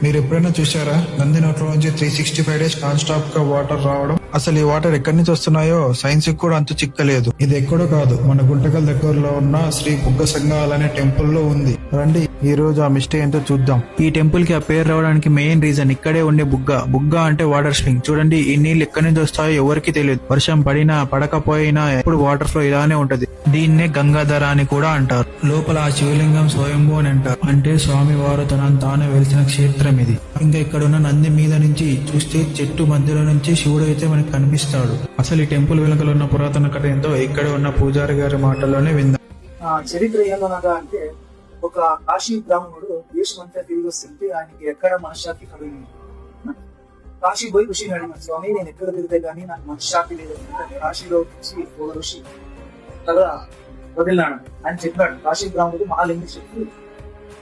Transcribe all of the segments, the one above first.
మీరు ఎప్పుడైనా చూసారా నంది నోట్ల నుంచి 365 డేస్ నాన్ స్టాప్ గా వాటర్ రావడం? అసలు ఈ వాటర్ ఎక్కడి నుంచి వస్తున్నాయో సైన్స్ కి కూడా అంతు చిక్కలేదు. ఇది ఎక్కడో కాదు, మన గుంటకల్ దగ్గరలో ఉన్న శ్రీ బుగ్గ సంఘాల అనే టెంపుల్ లో ఉంది. రండి ఈ రోజు ఆ మిస్టరీ ఏంటో చూద్దాం. ఈ టెంపుల్ కి ఆ పేరు రావడానికి మెయిన్ రీజన్ ఇక్కడే ఉండే బుగ్గ అంటే వాటర్ స్ప్రింగ్. చూడండి ఈ నీళ్ళు ఎక్కడి నుంచి వస్తాయో ఎవరికి తెలియదు. వర్షం పడినా పడకపోయినా ఎప్పుడు వాటర్ ఫ్లో ఇలానే ఉంటది. దీన్నే గంగాధర అని కూడా అంటారు. లోపల ఆ శివలింగం స్వయంభూ అని అంటారు. అంటే స్వామి వారు తానే వెలిసిన క్షేత్రం ఇది. ఇంకా ఇక్కడ ఉన్న నంది మీద నుంచి చూస్తే చెట్టు మధ్యలో నుంచి శివుడు అయితే మనకు కనిపిస్తాడు. అసలు ఈ టెంపుల్ వెనుకలో ఉన్న పురాతన కథ ఏంటో ఇక్కడ ఉన్న పూజారి గారి మాటల్లోనే విందాం. చరిత్ర ఏమనగా అంటే, ఒక కాశీ బ్రాహ్మణుడు దేశమంతా తిరిగి వస్తుంటే ఆయనకి ఎక్కడ మనశ్శాంతి కలిగింది. కాశీ పోయి ఋషిని అడిగిన, స్వామి నేను ఎక్కడ తిరిగితే గానీ నాకు మనశ్శాంతి లేదు. కాశీలో వచ్చి ఒక ఋషి కథ వదిలినాడు అని చెప్పాడు. కాశీ బ్రాహ్మణుడు మహాలింగ చెప్పి,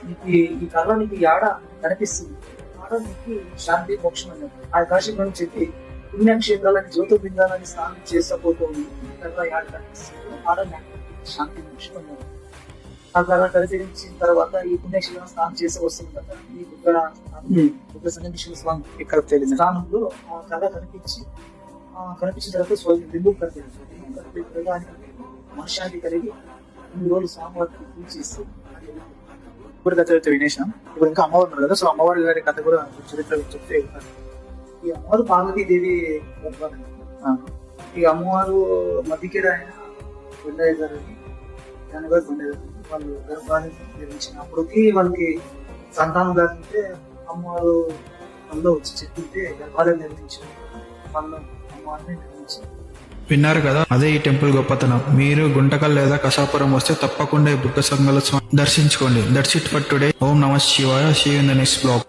నీకు ఈ కథ నీకు యాడ కనిపిస్తుంది, ఆడ నీకు శాంతి మోక్షం అన్నాడు. ఆ కాశీ బ్రాహ్మణుడు చెప్పి, పుణ్యక్షేత్రాలని జ్యోతిర్లింగాలని స్నానం చేసపోతుంది కథ యాడ కనిపిస్తుంది, ఆడ శాంతి మోక్షం అన్నాడు. ఆ కథ పరిశీలించిన తర్వాత ఈ పుణ్యక్షేత్రం స్నానం చేసి వస్తుంది కదా, ఈ బుగ్గ సంగమేశ్వర స్వామి ఇక్కడ స్థానంలో ఆ కథ కనిపించిన తర్వాత స్వయం బిందువు కనిపించడానికి మనశ్శాంతి కలిగి 3 రోజులు స్వామివారికి పూజ చేస్తూ ఇప్పుడు కథ అయితే వినేసాం. ఇప్పుడు ఇంకా అమ్మవారు ఉన్నారు కదా, సో అమ్మవారి గారి కథ కూడా చరిత్ర చెప్తే ఈ అమ్మవారు పార్వతీదేవి. ఈ అమ్మవారు మధ్యకేడ ఆయన కొండయ్య గారు గారు కొండయ్య వాళ్ళు గర్భాన్ని నిర్మించినప్పటికి వాళ్ళకి సంతానం లేకుంటే అమ్మవారు వాళ్ళు వచ్చి చెప్తుంటే గర్భాలను నిర్మించిన వాళ్ళు అమ్మవారిని నిర్మించి. విన్నారు కదా, అదే ఈ టెంపుల్ గొప్పతనం. మీరు గుంటకల్ లేదా కసాపురం వస్తే తప్పకుండా ఈ బుగ్గ సంఘాల దర్శించుకోండి. That's it for today. ఓం నమః శివాయ. See you in the next blog.